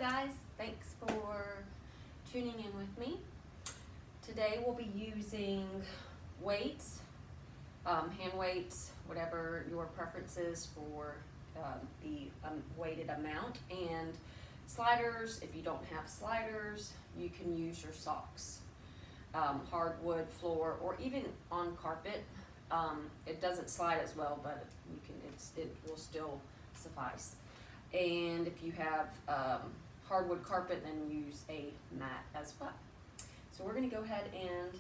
guys, thanks for tuning in with me. Today we'll be using weights, hand weights, whatever your preference is for the weighted amount, and sliders. If you don't have sliders, you can use your socks, hardwood floor, or even on carpet. It doesn't slide as well, but you can. It will still suffice. And if you have hardwood carpet, then use a mat as well. So we're going to go ahead and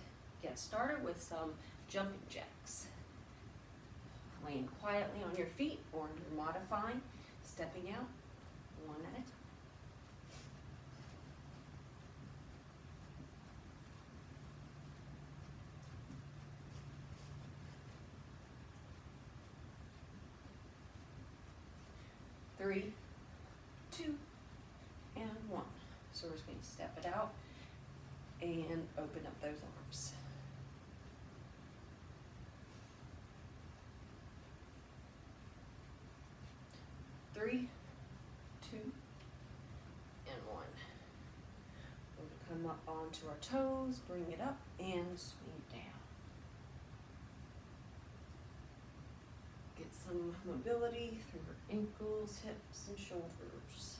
get started with some jumping jacks. Laying quietly on your feet, or you're modifying, stepping out one at a time. Three, two, and one. So we're just going to step it out and open up those arms. Three, two, and one. We're going to come up onto our toes, bring it up, and swing it down. Get some mobility through her ankles, hips, and shoulders.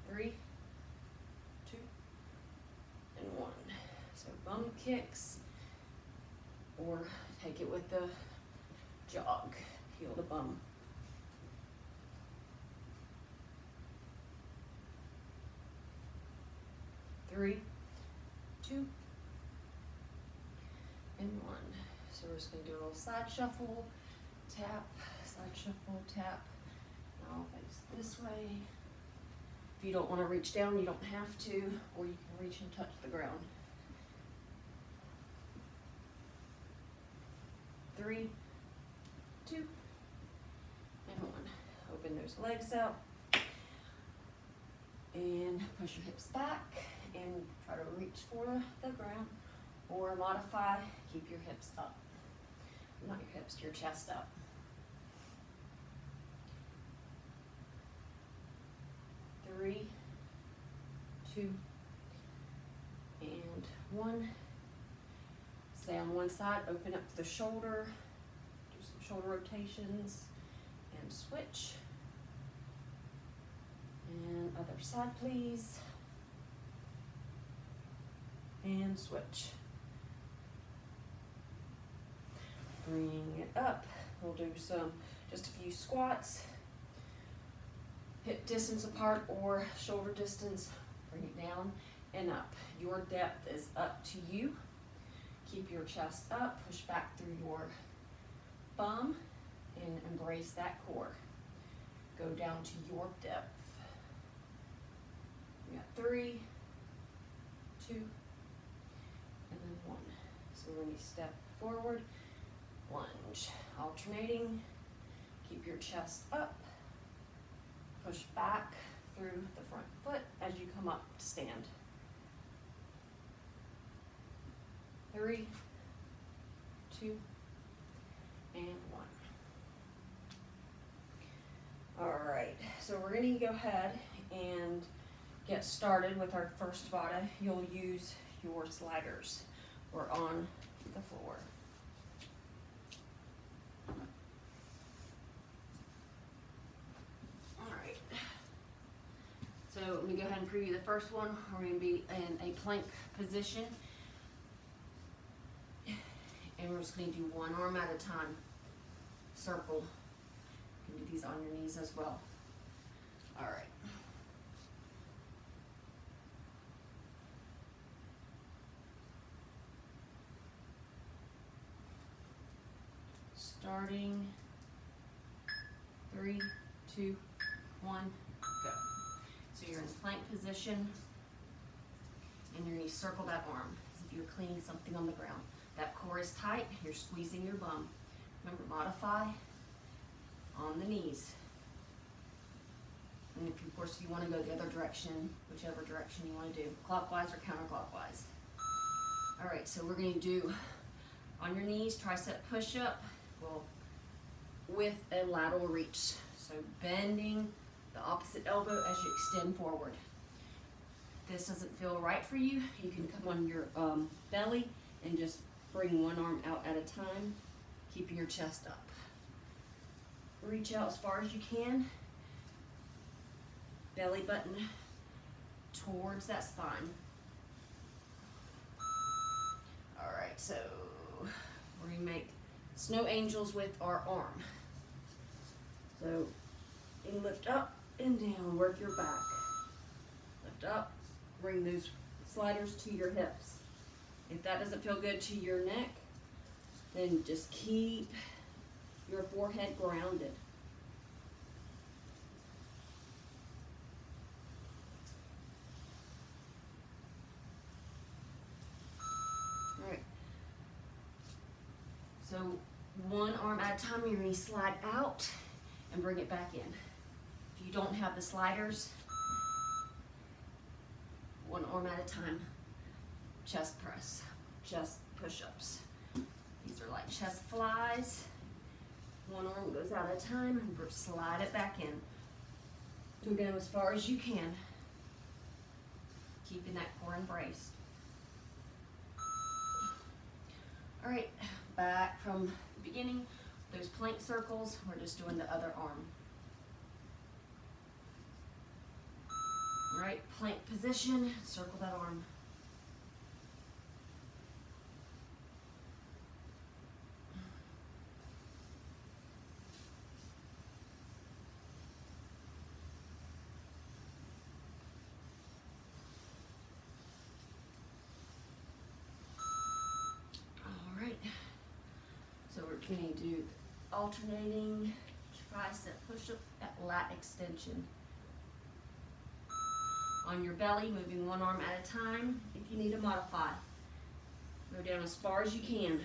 Three, two, and one. So bum kicks, or take it with the jog. Heel the bum. Three, two, and one. So we're just going to do a little side shuffle, tap, side shuffle, tap. Now I'll face this way. If you don't want to reach down, you don't have to, or you can reach and touch the ground. Three, two, and one. Open those legs out and push your hips back and try to reach for the ground, or modify, keep your hips up. Not your hips, your chest up. Three, two, and one. Stay on one side, open up the shoulder, do some shoulder rotations, and switch. And other side, please. And switch. Bring it up. We'll do just a few squats. Hip distance apart or shoulder distance. Bring it down and up. Your depth is up to you. Keep your chest up, push back through your bum, and embrace that core. Go down to your depth. We got three, two, and then one. So when you step forward, lunge, alternating. Keep your chest up. Push back through the front foot as you come up to stand. Three, two, and one. All right, so we're going to go ahead and get started with our first Vata. You'll use your sliders. We're on the floor. All right. So let me go ahead and preview the first one. We're going to be in a plank position. And we're just going to do one arm at a time. Circle. You can do these on your knees as well. All right. Starting. 3, 2, 1, go. So you're in plank position, and you're going to circle that arm as if you're cleaning something on the ground. That core is tight, you're squeezing your bum. Remember, modify on the knees. And if, of course, you want to go the other direction, whichever direction you want to do, clockwise or counterclockwise. All right, so we're going to do on your knees, tricep push-up. We'll with a lateral reach. So bending the opposite elbow as you extend forward. If this doesn't feel right for you, you can come on your belly and just bring one arm out at a time, keeping your chest up. Reach out as far as you can. Belly button towards that spine. All right, so we're gonna make snow angels with our arm. So you lift up and down, work your back. Lift up, bring those sliders to your hips. If that doesn't feel good to your neck, then just keep your forehead grounded. All right. So one arm at a time, you're going to slide out and bring it back in. If you don't have the sliders, one arm at a time. Chest press, chest push-ups. These are like chest flies. One arm goes out at a time and slide it back in. Go down as far as you can, keeping that core embraced. All right, back from the beginning, those plank circles, we're just doing the other arm. All right, plank position, circle that arm. We're going to do alternating tricep push-up at lat extension. On your belly, moving one arm at a time. If you need to modify, go down as far as you can.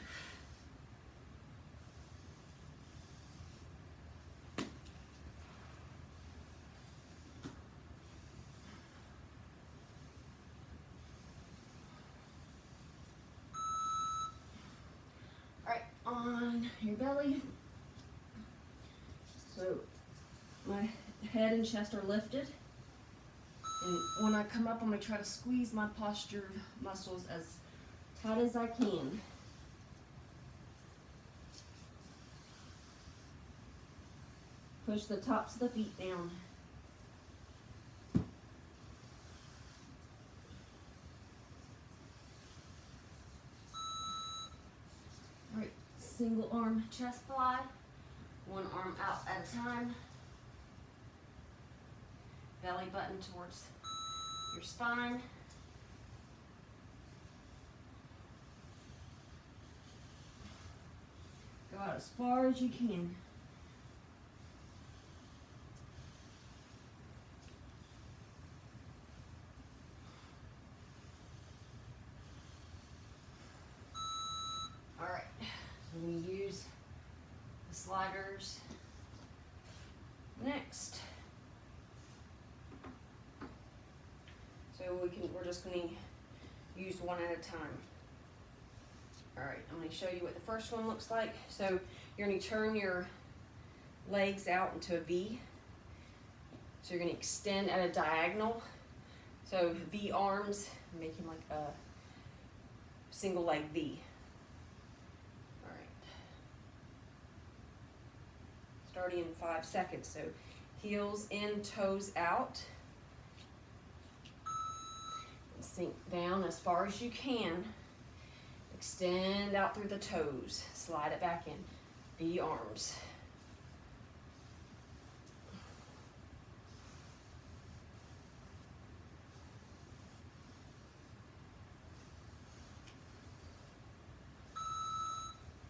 On your belly. So my head and chest are lifted. And when I come up, I'm going to try to squeeze my posture muscles as tight as I can. Push the tops of the feet down. Single arm chest fly, one arm out at a time. Belly button towards your spine. Go out as far as you can. All right. We use the sliders next. So we're just going to use one at a time. All right, I'm going to show you what the first one looks like. So you're going to turn your legs out into a V. So you're going to extend at a diagonal. So V arms, making like a single leg V. Starting in 5 seconds. So heels in, toes out. And sink down as far as you can. Extend out through the toes. Slide it back in. V arms.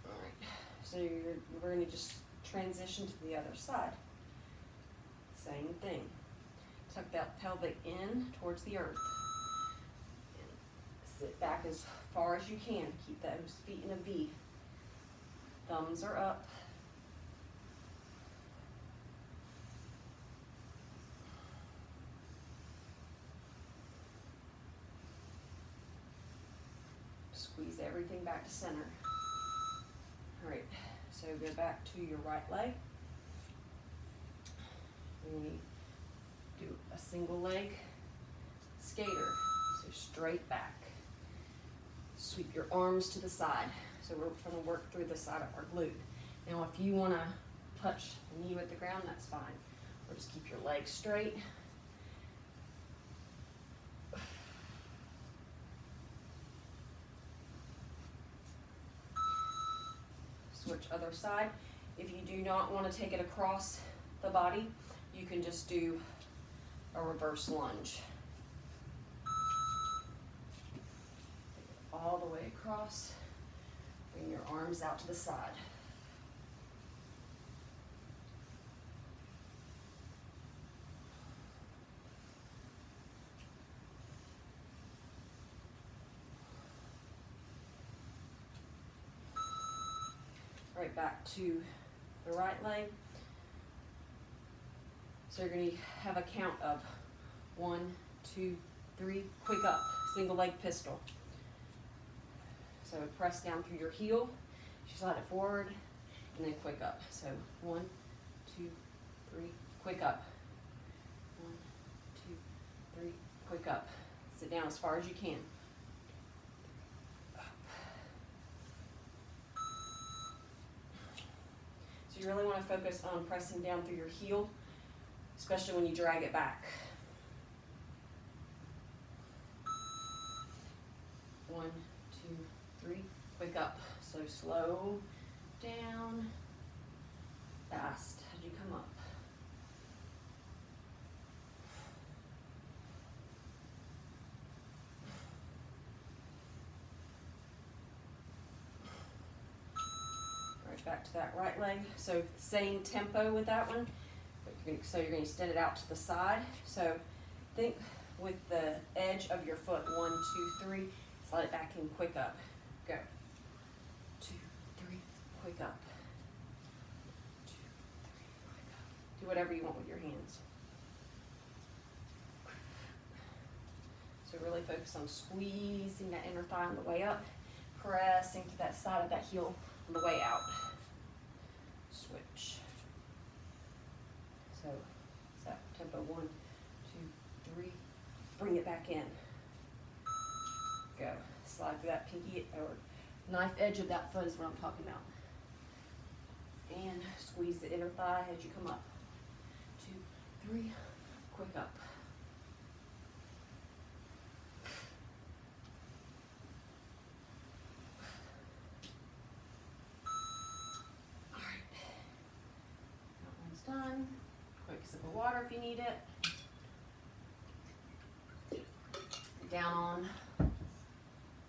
All right. So we're going to just transition to the other side. Same thing. Tuck that pelvic in towards the earth. And sit back as far as you can. Keep those feet in a V. Thumbs are up. Squeeze everything back to center. All right. So go back to your right leg. And we do a single leg skater. So straight back. Sweep your arms to the side. So we're going to work through the side of our glute. Now if you want to touch the knee with the ground, that's fine. Or just keep your legs straight. Switch other side. If you do not want to take it across the body, you can just do a reverse lunge. All the way across. Bring your arms out to the side. Right back to the right leg. So you're going to have a count of 1, 2, 3, quick up, single leg pistol. So press down through your heel, slide it forward, and then quick up. So 1, 2, 3, quick up. 1, 2, 3, quick up. Sit down as far as you can. So you really want to focus on pressing down through your heel, especially when you drag it back. 1, 2, 3, quick up. So slow down, fast as you come up. Right back to that right leg. So same tempo with that one. So you're going to extend it out to the side. So think with the edge of your foot. 1, 2, 3. Slide it back in, quick up. Go. 2, 3, quick up. 2, 3, quick up. Do whatever you want with your hands. So really focus on squeezing that inner thigh on the way up, pressing to that side of that heel on the way out. Switch. So is that tempo 1, 2, 3. Bring it back in. Go. Slide through that pinky or knife edge of that foot is what I'm talking about. And squeeze the inner thigh as you come up. 2, 3, quick up. All right. That one's done. Quick sip of water if you need it. Down on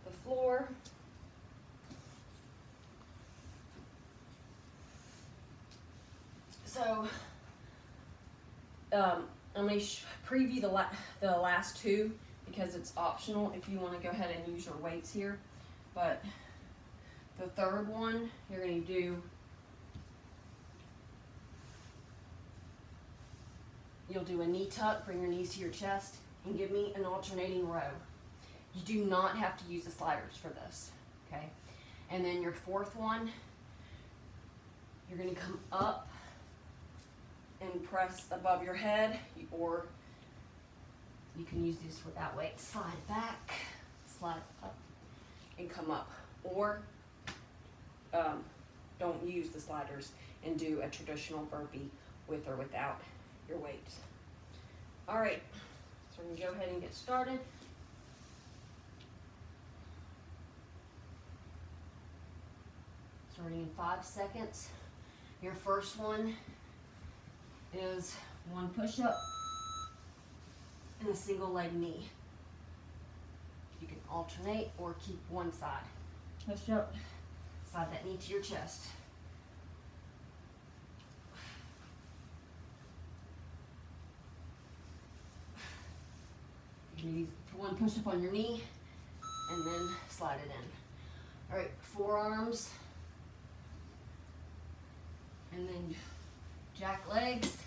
the floor. So I'm going to preview the last two because it's optional if you want to go ahead and use your weights here. But the third one, you're going to do, you'll do a knee tuck, bring your knees to your chest, and give me an alternating row. You do not have to use the sliders for this, okay? And then your fourth one, you're going to come up and press above your head, or you can use this without weight. Slide it back, slide up, and come up. Or don't use the sliders and do a traditional burpee with or without your weight. All right. So we're going to go ahead and get started. Starting in 5 seconds. Your first one is 1 push-up and a single leg knee. You can alternate or keep one side. Push-up, slide that knee to your chest. You do 1 push-up on your knee, and then slide it in. All right, forearms, and then jack legs,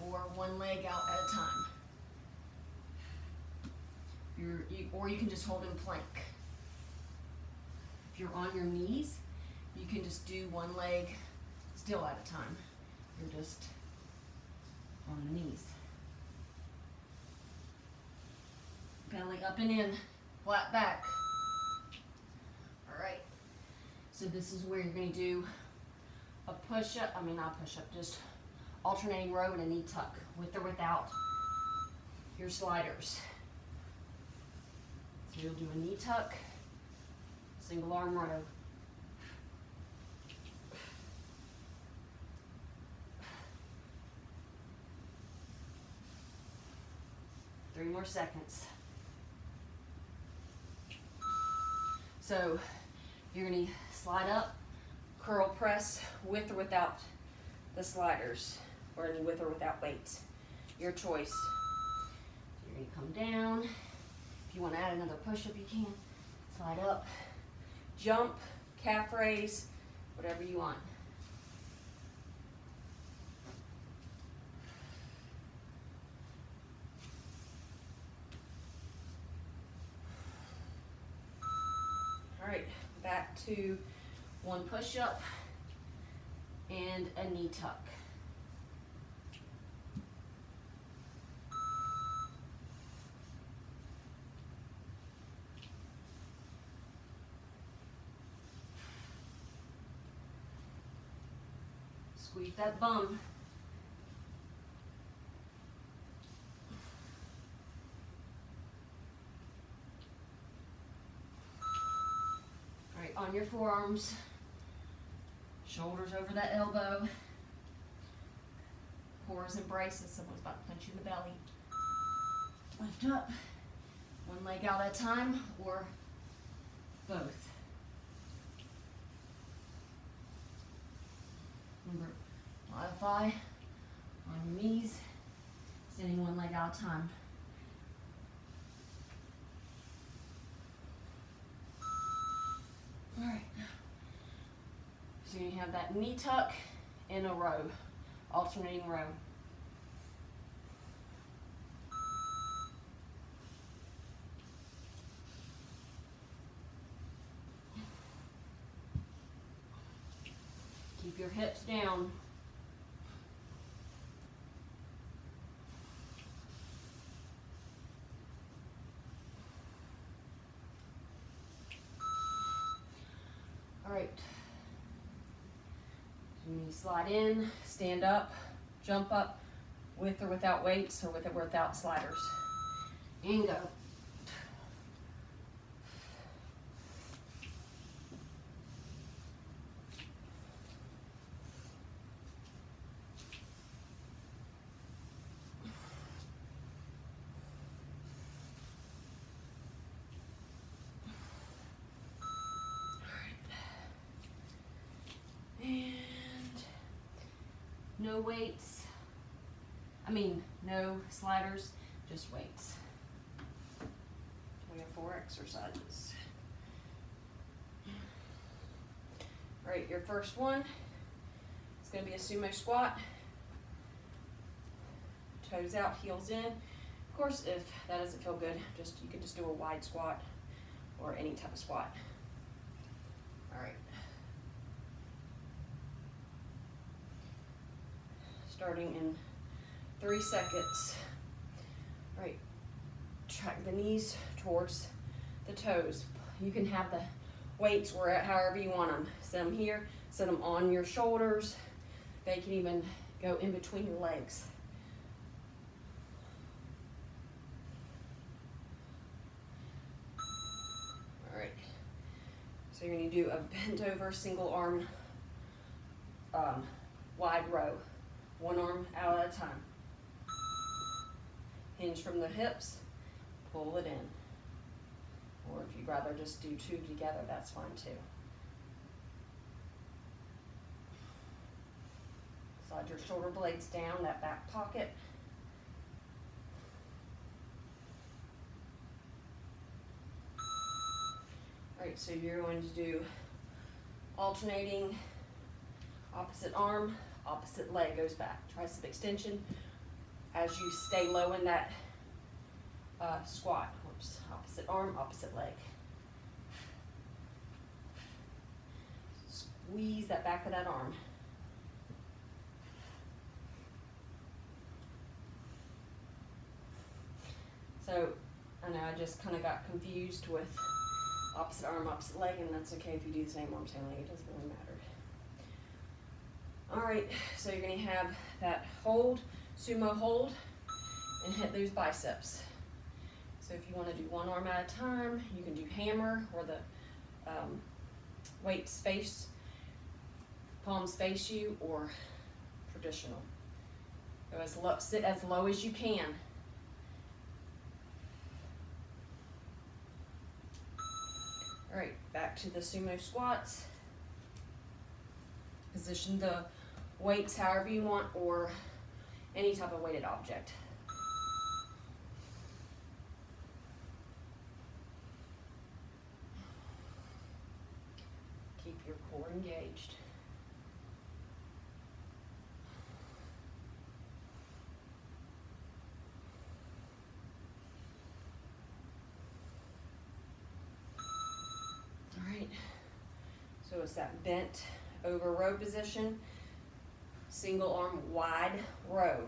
or 1 leg out at a time. Or you can just hold in plank. If you're on your knees, you can just just do one leg still at a time. You're just on the knees. Belly up and in, flat back. All right. So this is where you're going to do a push-up, not push-up, just alternating row and a knee tuck, with or without your sliders. So you'll do a knee tuck, single arm row. Three more seconds. So you're going to slide up, curl press with or without the sliders, or with or without weights. Your choice. You're going to come down. If you want to add another push-up, you can. Slide up, jump, calf raise, whatever you want. All right, back to one push-up and a knee tuck. Squeeze that bum. All right, on your forearms, shoulders over that elbow. Core is embraced as someone's about to punch you in the belly. Lift up, one leg out at a time, or both. Remember, modify on your knees, standing one leg out at a time. All right. So you have that knee tuck in a row, alternating row. Keep your hips down. All right. So you slide in, stand up, jump up, with or without weights, or with or without sliders. And go. No weights, no sliders, just weights. We have 4 exercises. All right, your first one is going to be a sumo squat. Toes out, heels in. Of course, if that doesn't feel good, you can just do a wide squat or any type of squat. All right. Starting in 3 seconds. All right, track the knees towards the toes. You can have the weights however you want them. Set them here, set them on your shoulders. They can even go in between your legs. All right, so you're going to do a bent over single arm wide row. One arm out at a time. Hinge from the hips, pull it in. Or if you'd rather just do 2 together, that's fine too. Slide your shoulder blades down, that back pocket. All right, so you're going to do alternating opposite arm, opposite leg goes back. Tricep extension as you stay low in that squat. Whoops. Opposite arm, opposite leg. squeeze that back of that arm. So I know I just kind of got confused with opposite arm, opposite leg, and that's okay if you do the same arm, same leg, it doesn't really matter. All right, so you're gonna have that hold, sumo hold, and hit those biceps. So if you wanna do one arm at a time, you can do hammer, or the weights face, palms face you, or traditional. Go as low, sit as low as you can. All right, back to the sumo squats. Position the weights however you want, or any type of weighted object. Keep your core engaged. All right, so it's that bent over row position, single arm wide row.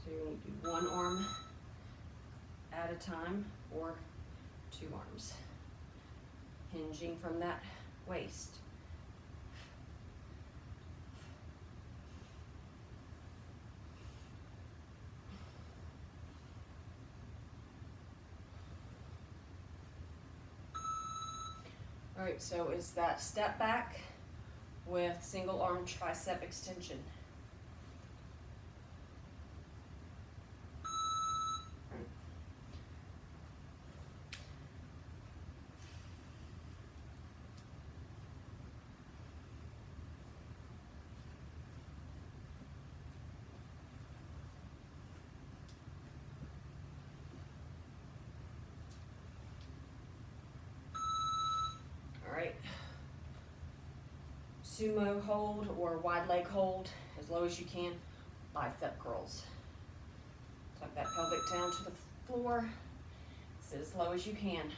So you're going to do one arm at a time, or two arms, hinging from that waist. All right, so it's that step back with single arm tricep extension. Sumo hold or wide leg hold, as low as you can, bicep curls. Tuck that pelvic down to the floor, sit as low as you can.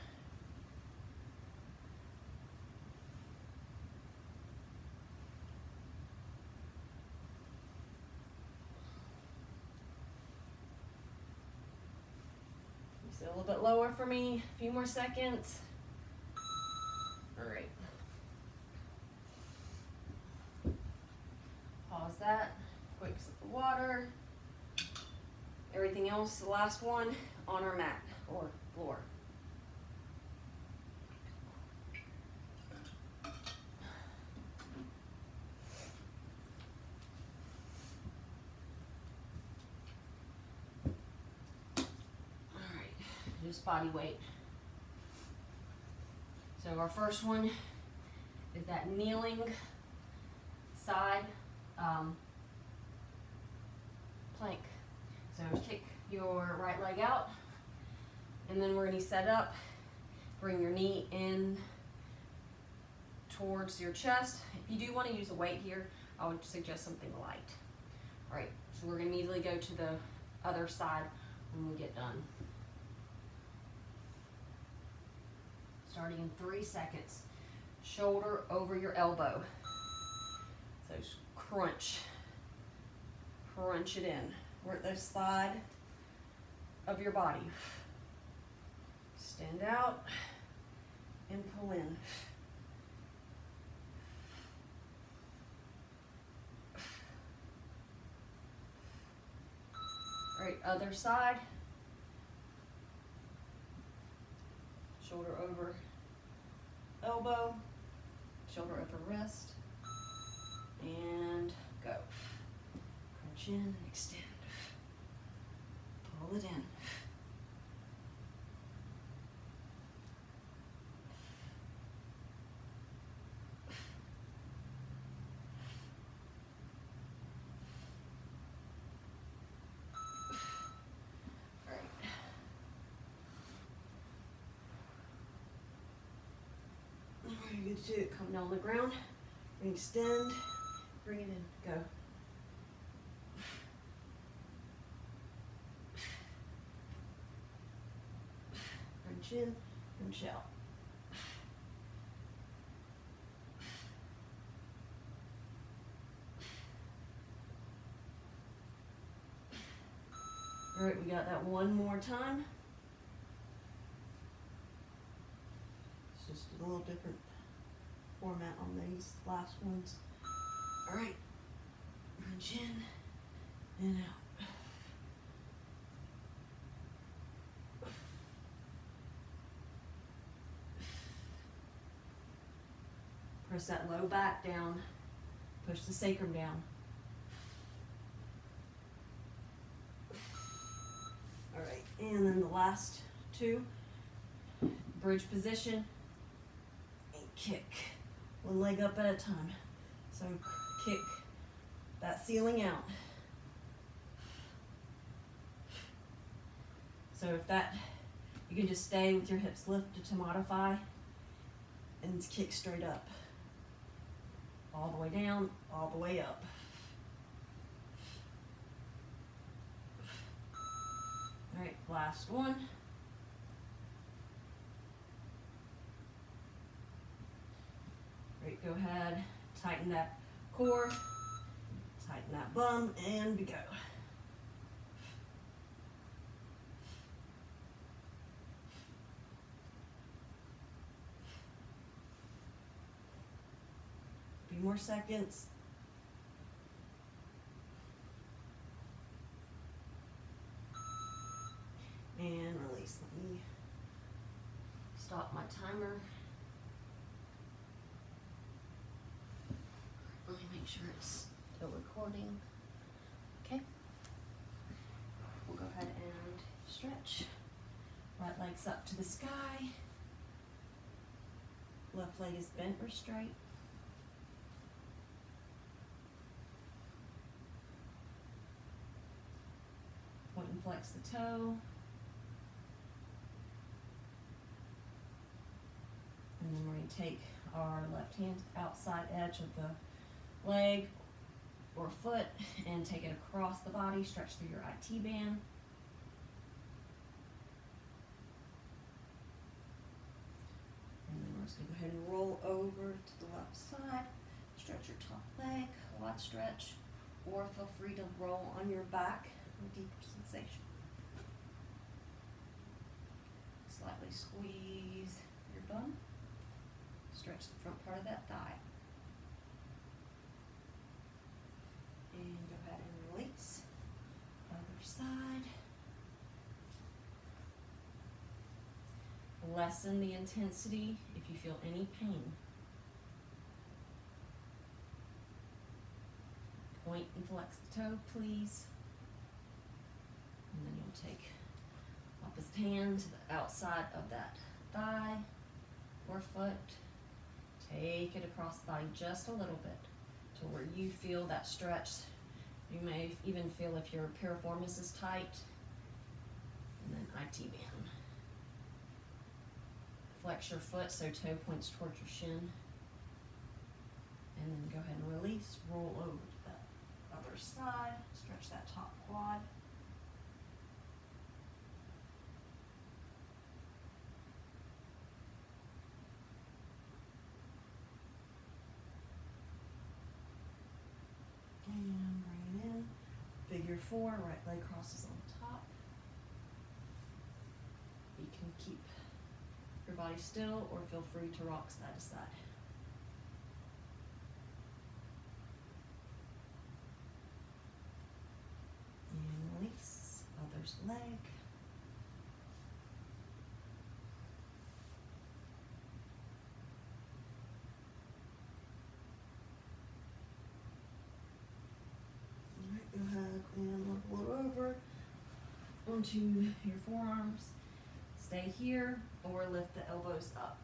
Sit a little bit lower for me, a few more seconds. All right. Pause that, quick sip of water. Everything else, the last one, on our mat or floor. All right, just body weight. So our first one is that kneeling side plank. So kick your right leg out, and then we're going to set up. Bring your knee in towards your chest. If you do want to use a weight here, I would suggest something light. All right, so we're going to immediately go to the other side when we get done. Starting in 3 seconds. Shoulder over your elbow. So crunch it in. We're at the side of your body. Stand out and pull in. All right, other side. Shoulder over elbow, shoulder over wrist, and go. Crunch in and extend. Pull it in. All right. You're good to do it. Come down on the ground, extend, bring it in, go. Crunch in, crunch out. All right, we got that one more time. It's just a little different format on these last ones. All right, punch in and out. Press that low back down. Push the sacrum down. All right, and then the last two, bridge position and kick. One leg up at a time. So kick that ceiling out. So if that, you can just stay with your hips lifted to modify and kick straight up. All the way down, all the way up. All right, last one. Great, go ahead, tighten that core, tighten that bum, and we go. Few more seconds. And release. Let me stop my timer. Let me make sure it's still recording. Okay. We'll go ahead and stretch. Right leg's up to the sky. Left leg is bent or straight. Point and flex the toe. And then we're going to take our left hand outside edge of the leg or foot and take it across the body, stretch through your IT band. And then we're just going to go ahead and roll over to the left side, stretch your top leg, quad stretch, or feel free to roll on your back for a deeper sensation. Slightly squeeze your bum. Stretch the front part of that thigh. And go ahead and release. Other side. Lessen the intensity if you feel any pain. Point and flex the toe, please. And then you'll take opposite hand to the outside of that thigh or foot. Take it across the body just a little bit to where you feel that stretch. You may even feel if your piriformis is tight. And then IT band. Flex your foot so toe points towards your shin. And then go ahead and release. Roll over to the other side. Stretch that top quad. And bring it in. Figure four, right leg crosses on top. You can keep your body still or feel free to rock side to side. And release. Other's leg. Go ahead and roll over onto your forearms. Stay here or lift the elbows up.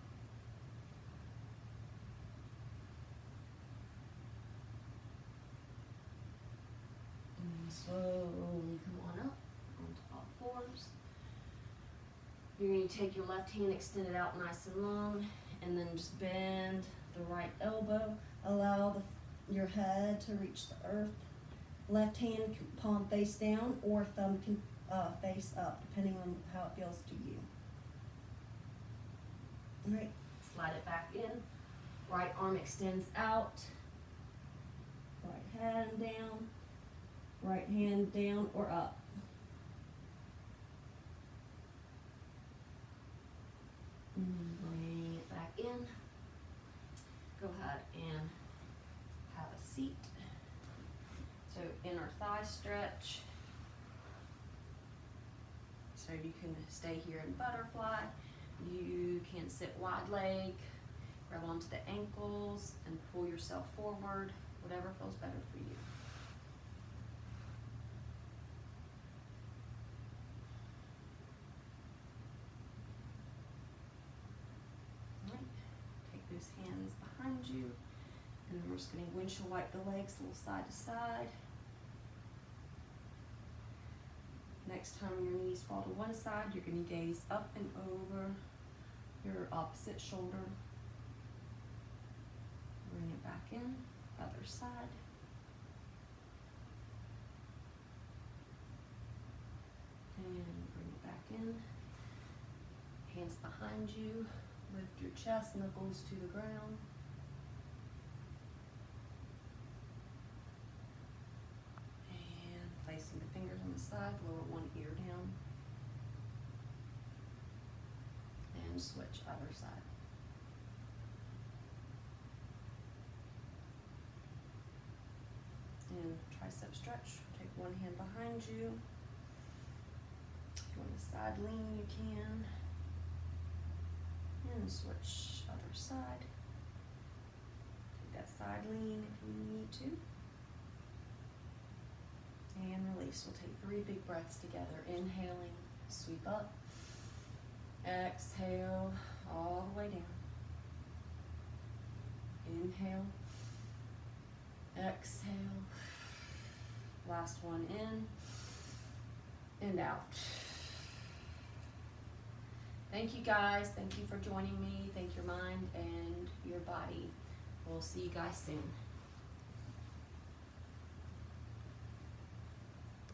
And slowly come on up onto all fours. You're going to take your left hand, extend it out nice and long, and then just bend the right elbow. Allow your head to reach the earth. Left hand can palm face down or thumb can face up, depending on how it feels to you. All right, slide it back in. Right arm extends out. Right hand down or up. Bring it back in. Go ahead and have a seat. So inner thigh stretch. So you can stay here in butterfly. You can sit wide leg, grab onto the ankles and pull yourself forward, whatever feels better for you. All right, take those hands behind you, and then we're just gonna windshield wipe the legs a little side to side. Next time your knees fall to one side, you're going to gaze up and over your opposite shoulder. Bring it back in, other side. And bring it back in. Hands behind you. Lift your chest, knuckles to the ground. Placing the fingers on the side, lower one ear down. And switch other side. And tricep stretch. Take one hand behind you. If you want a side lean, you can. And switch other side. Take that side lean if you need to. And release. We'll take 3 big breaths together. Inhaling, sweep up. Exhale, all the way down. Inhale. Exhale. Last one in and out. Thank you guys. Thank you for joining me. Thank your mind and your body. We'll see you guys soon.